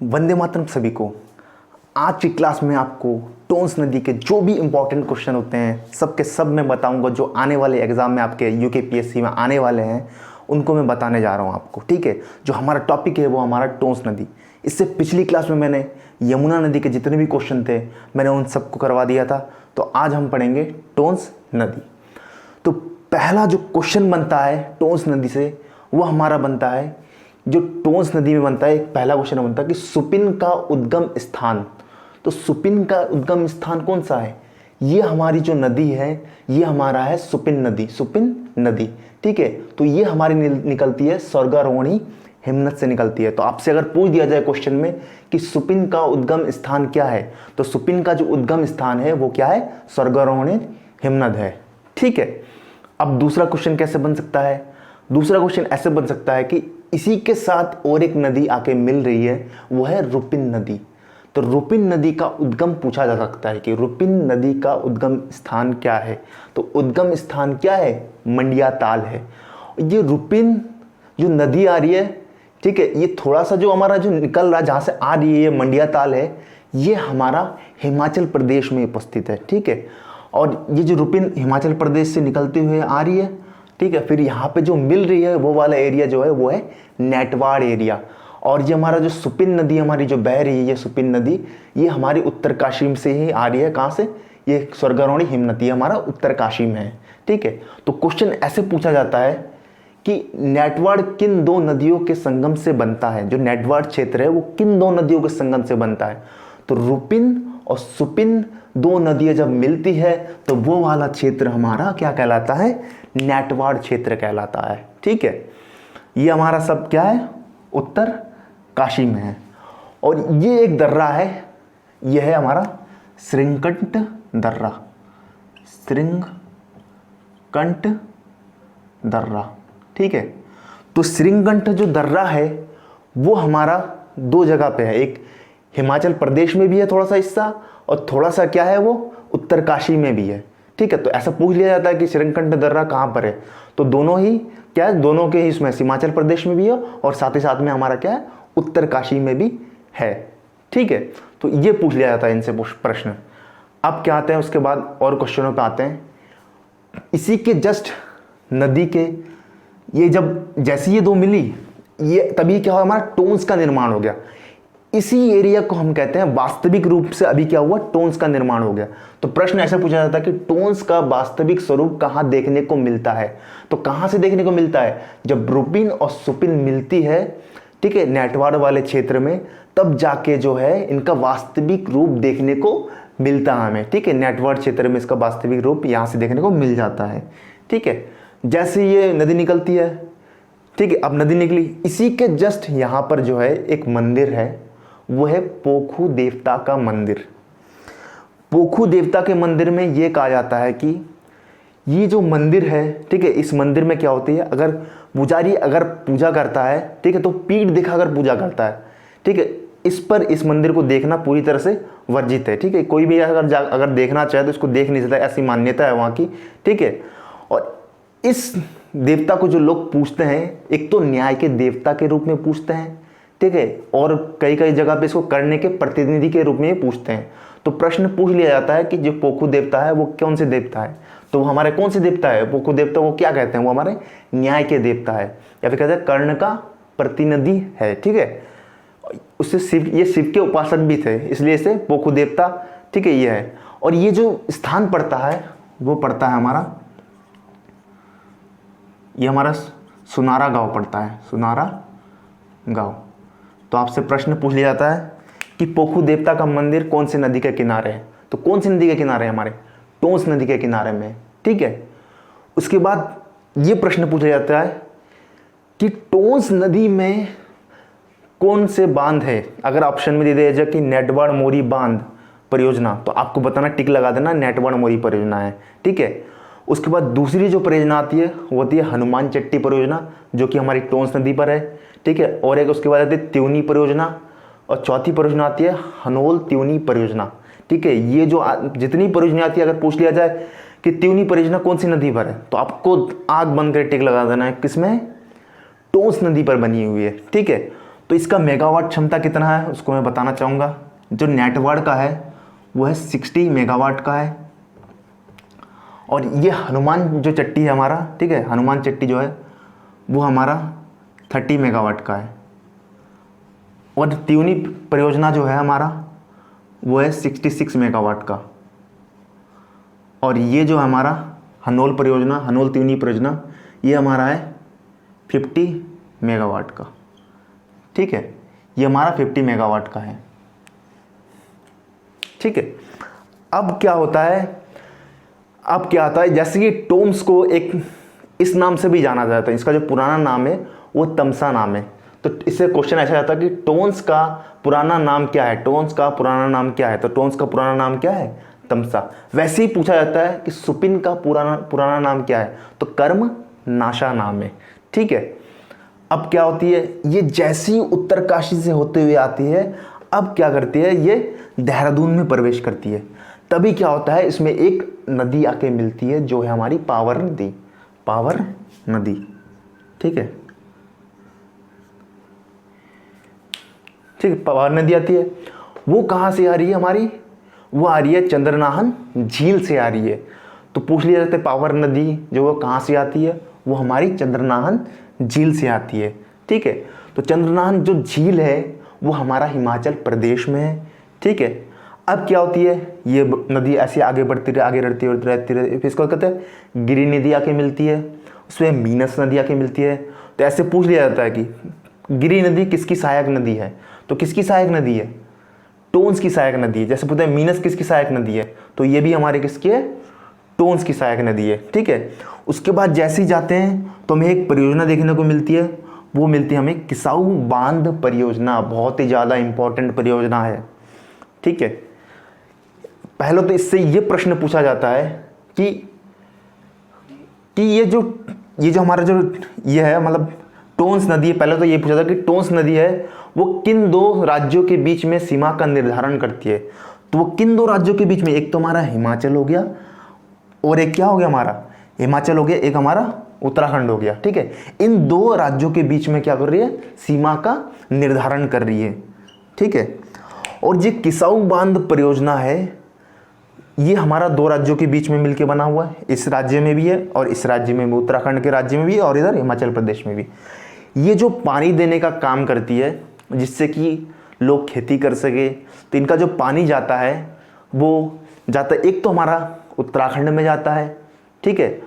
वंदे मातरम सभी को। आज की क्लास में आपको टोन्स नदी के जो भी इंपॉर्टेंट क्वेश्चन होते हैं सबके सब मैं बताऊंगा, जो आने वाले एग्जाम में आपके यूकेपीएससी में आने वाले हैं उनको मैं बताने जा रहा हूं आपको। ठीक है, जो हमारा टॉपिक है वो हमारा टोन्स नदी। इससे पिछली क्लास में मैंने यमुना नदी के जितने भी क्वेश्चन थे मैंने उन सबको करवा दिया था। तो आज हम पढ़ेंगे टोन्स नदी। तो पहला जो क्वेश्चन बनता है टोन्स नदी से वो हमारा बनता है, जो टोन्स नदी में बनता है, एक पहला क्वेश्चन बनता है कि सुपिन का उद्गम स्थान। तो सुपिन का उद्गम स्थान कौन सा है? ये हमारी जो नदी है ये हमारा है सुपिन नदी, सुपिन नदी। ठीक है, तो ये हमारी निकलती है स्वर्गारोहणी हिमनद से निकलती है। तो आपसे अगर पूछ दिया जाए क्वेश्चन में कि सुपिन का उद्गम स्थान क्या है, तो सुपिन का जो उद्गम स्थान है वो क्या है? स्वर्गारोहणी हिमनद है। ठीक है, अब दूसरा क्वेश्चन कैसे बन सकता है? दूसरा क्वेश्चन ऐसे बन सकता है कि इसी के साथ और एक नदी आके मिल रही है, वो है रुपिन नदी। तो रुपिन नदी का उद्गम पूछा जा सकता है कि रुपिन नदी का उद्गम स्थान क्या है? तो उद्गम स्थान क्या है? मंडिया ताल है। ये रुपिन जो नदी आ रही है, ठीक है, ये थोड़ा सा जो हमारा जो निकल रहा है जहाँ से आ रही है ये मंडिया ताल है, ये हमारा हिमाचल प्रदेश में उपस्थित है। ठीक है, और ये जो रुपिन हिमाचल प्रदेश से निकलते हुए आ रही है, ठीक है, फिर यहाँ पे जो मिल रही है वो वाला एरिया जो है वो है नेटवाड़ एरिया। और ये हमारा जो सुपिन नदी हमारी जो बह रही है, ये सुपिन नदी ये हमारी उत्तरकाशी से ही आ रही है। कहाँ से? ये स्वर्गारोहणी हिमनदी हमारा उत्तरकाशी में है। ठीक है, तो क्वेश्चन ऐसे पूछा जाता है कि नेटवाड़ किन दो नदियों के संगम से बनता है? जो नेटवाड़ क्षेत्र है वो किन दो नदियों के संगम से बनता है? तो रुपिन और सुपिन दो नदियां जब मिलती है तो वो वाला क्षेत्र हमारा क्या कहलाता है? नेटवाड़ क्षेत्र कहलाता है। ठीक है, ये हमारा सब क्या है? उत्तर काशी में है। और ये एक दर्रा है, ये है हमारा श्रृंगकंट दर्रा, श्रृंगकंट दर्रा। ठीक है, तो श्रृंगकंट जो दर्रा है वो हमारा दो जगह पे है, एक हिमाचल प्रदेश में भी है थोड़ा सा हिस्सा, और थोड़ा सा क्या है वो उत्तरकाशी में भी है। ठीक है, तो ऐसा पूछ लिया जाता है कि श्रृंगकंट दर्रा कहाँ पर है? तो दोनों ही क्या है? दोनों के इसमें हिमाचल प्रदेश में भी है और साथ ही साथ में हमारा क्या है? उत्तरकाशी में भी है। ठीक है, तो ये पूछ लिया जाता है इनसे प्रश्न। अब क्या आते हैं उसके बाद और क्वेश्चनों पे आते हैं। इसी के जस्ट नदी के ये जब जैसी ये दो मिली, ये तभी क्या हुआ? हमारा टोन्स का निर्माण हो गया। इसी एरिया को हम कहते हैं वास्तविक रूप से अभी क्या हुआ? टोन्स का निर्माण हो गया। तो प्रश्न ऐसा पूछा जाता है कि टोन्स का वास्तविक स्वरूप कहाँ देखने को मिलता है? तो कहाँ से देखने को मिलता है? जब रुपिन और सुपिन मिलती है, ठीक है, नेटवाड़ वाले क्षेत्र में, तब जाके जो है इनका वास्तविक रूप देखने को मिलता है हमें। ठीक है, नेटवाड़ क्षेत्र में इसका वास्तविक रूप यहाँ से देखने को मिल जाता है। ठीक है, जैसे ये नदी निकलती है, ठीक है, अब नदी निकली, इसी के जस्ट यहाँ पर जो है एक मंदिर है, वो है पोखू देवता का मंदिर। पोखू देवता के मंदिर में ये कहा जाता है कि ये जो मंदिर है, ठीक है, इस मंदिर में क्या होती है? अगर पुजारी अगर पूजा करता है, ठीक है, तो पीठ दिखाकर पूजा करता है। ठीक है, इस मंदिर को देखना पूरी तरह से वर्जित है। ठीक है, कोई भी अगर देखना चाहे तो इसको देख नहीं सकता, ऐसी मान्यता है वहाँ की। ठीक है, और इस देवता को जो लोग पूछते हैं, एक तो न्याय के देवता के रूप में पूछते हैं, ठीक है, और कई कई जगह पे इसको करने के प्रतिनिधि के रूप में पूछते हैं। तो प्रश्न पूछ लिया जाता है कि जो पोखू देवता है वो कौन से देवता है? तो वो हमारे कौन से देवता है? पोखू देवता को क्या कहते हैं? वो हमारे न्याय के देवता है, या फिर कहते हैं कर्ण का प्रतिनिधि है। ठीक है, उससे ये शिव के उपासक भी थे, इसलिए इसे पोखू देवता, ठीक है, ये है। और ये जो स्थान पड़ता है वो पड़ता है हमारा, ये हमारा सुनारा गांव पड़ता है, सुनारा गांव। तो आपसे प्रश्न पूछ लिया जाता है कि पोखू देवता का मंदिर कौन सी नदी के किनारे है? तो कौन सी नदी के किनारे? हमारे टोन्स नदी के किनारे में। ठीक है, उसके बाद ये प्रश्न पूछा जाता है कि टोन्स नदी में कौन से बांध है? अगर ऑप्शन में दे दिया जाए कि नेटवाड़ मोरी बांध परियोजना, तो आपको बताना, टिक लगा देना, नेटवाड़ मोरी परियोजना है। ठीक है, उसके बाद दूसरी जो परियोजना आती है वो होती है हनुमान चट्टी परियोजना, जो कि हमारी टोन्स नदी पर है। ठीक है, और एक उसके बाद आती है त्यूनी परियोजना, और चौथी परियोजना आती है हनोल त्यूनी परियोजना। ठीक है, ये जो जितनी परियोजना आती है, अगर पूछ लिया जाए कि त्यूनी परियोजना कौन सी नदी पर है, तो आपको आग बंद कर टिक लगा देना है, किसमें? टोन्स नदी पर बनी हुई है। ठीक है, तो इसका मेगावाट क्षमता कितना है उसको मैं बताना चाहूँगा। जो नेटवर्क का है वो है 60 मेगावाट का है। और ये हनुमान जो चट्टी है हमारा, ठीक है, हनुमान चट्टी जो है वो हमारा 30 मेगावाट का है। और त्यूनी परियोजना जो है हमारा वो है 66 मेगावाट का। और ये जो हमारा हनोल परियोजना, हनोल त्यूनी परियोजना, ये हमारा है 50 मेगावाट का, ठीक है, ये हमारा 50 मेगावाट का है, ठीक है। अब क्या होता है, अब क्या आता है, जैसे कि टोम्स को एक इस नाम से भी जाना जाता है, इसका जो पुराना नाम है वो तमसा नाम है। तो इससे क्वेश्चन ऐसा आता है कि टोन्स का पुराना नाम क्या है, टोन्स का पुराना नाम क्या है, तो टोन्स का पुराना नाम क्या है, तमसा। वैसे ही पूछा जाता है कि सुपिन का पुराना नाम क्या है, तो कर्म नाशा नाम है, ठीक है। अब क्या होती है, ये जैसी उत्तरकाशी से होते हुए आती है, अब क्या करती है, ये देहरादून में प्रवेश करती है। तभी क्या होता है, इसमें एक नदी आके मिलती है जो है हमारी पावर नदी, पावर नदी, ठीक है, ठीक है, पावर नदी आती है। वो कहाँ से आ रही है हमारी, वो आ रही है चंद्रनाहन झील से आ रही है। तो पूछ लिया जाता है पावर नदी जो वो कहाँ से आती है, वो हमारी चंद्रनाहन झील से आती है, ठीक है। तो चंद्रनाहन जो झील है वो हमारा हिमाचल प्रदेश में है, ठीक है। अब क्या होती है, ये नदी ऐसे आगे बढ़ती रहे, आगे बढ़ती रहती है, फिर इसको कहते हैं गिरी नदी आके मिलती है, उसमें मीनस नदी आके मिलती है। तो ऐसे पूछ लिया जाता है कि गिरी नदी किसकी सहायक नदी है, तो किसकी सहायक नदी है, टोन्स की सहायक नदी है। जैसे पूछते हैं मीनस किसकी सहायक नदी है, तो ये भी हमारे किसकी है, टोन्स की सहायक नदी है, ठीक है। उसके बाद जैसे ही जाते हैं तो हमें एक परियोजना देखने को मिलती है, वो मिलती है हमें किसाऊ बांध परियोजना, बहुत ही ज़्यादा इंपॉर्टेंट परियोजना है, ठीक है। पहले तो इससे ये प्रश्न पूछा जाता है कि ये जो हमारा जो ये है, मतलब टोन्स नदी है, पहले तो ये पूछा था कि टोन्स नदी है वो किन दो राज्यों के बीच में सीमा का निर्धारण करती है। तो वो किन दो राज्यों के बीच में, एक तो हमारा हिमाचल हो गया और एक क्या हो गया, हमारा हिमाचल हो गया, एक हमारा उत्तराखंड हो गया, ठीक है। इन दो राज्यों के बीच में क्या कर रही है, सीमा का निर्धारण कर रही है, ठीक है। और ये किसाऊ बांध परियोजना है, ये हमारा दो राज्यों के बीच में मिलकर बना हुआ है, इस राज्य में भी है और इस राज्य में भी, उत्तराखंड के राज्य में भी है और इधर हिमाचल प्रदेश में भी। ये जो पानी देने का काम करती है जिससे कि लोग खेती कर सके, तो इनका जो पानी जाता है वो जाता है, एक तो हमारा उत्तराखंड में जाता है, ठीक है,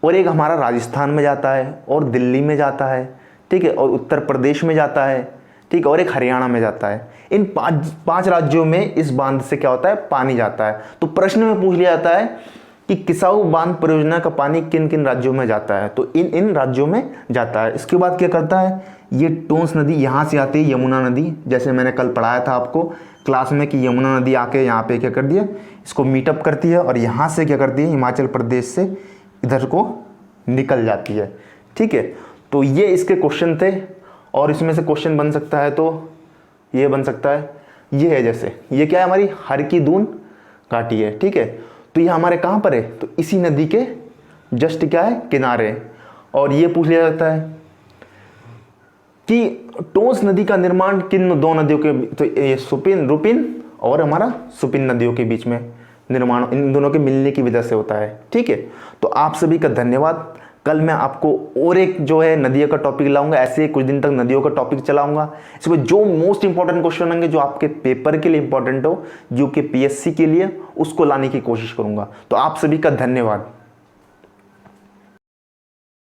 और एक हमारा राजस्थान में जाता है और दिल्ली में जाता है, ठीक है, और उत्तर प्रदेश में जाता है, ठीक है, और एक हरियाणा में जाता है। इन पांच राज्यों में इस बांध से क्या होता है, पानी जाता है। तो प्रश्न में पूछ लिया जाता है कि किसाऊ बांध परियोजना का पानी किन किन राज्यों में जाता है, तो इन राज्यों में जाता है। इसके बाद क्या करता है, ये टोन्स नदी यहाँ से आती है, यमुना नदी, जैसे मैंने कल पढ़ाया था आपको क्लास में कि यमुना नदी आके यहाँ पे क्या कर दिया, इसको मीटअप करती है और यहाँ से क्या करती है, हिमाचल प्रदेश से इधर को निकल जाती है, ठीक है। तो ये इसके क्वेश्चन थे और इसमें से क्वेश्चन बन सकता है, तो ये बन सकता है, ये है, जैसे ये क्या है, हमारी हर की दून घाटी है, ठीक है। तो ये हमारे कहाँ पर है, तो इसी नदी के जस्ट क्या है, किनारे। और ये पूछ लिया जाता है कि टोंस नदी का निर्माण किन दो नदियों के, तो ये रुपिन और हमारा सुपिन नदियों के बीच में निर्माण इन दोनों के मिलने की वजह से होता है, ठीक है। तो आप सभी का धन्यवाद। कल मैं आपको और एक जो है नदियों का टॉपिक लाऊंगा, ऐसे कुछ दिन तक नदियों का टॉपिक चलाऊंगा। इसमें जो मोस्ट इंपॉर्टेंट क्वेश्चन होंगे जो आपके पेपर के लिए इंपॉर्टेंट हो, जो कि पीएससी के लिए, उसको लाने की कोशिश करूंगा। तो आप सभी का धन्यवाद।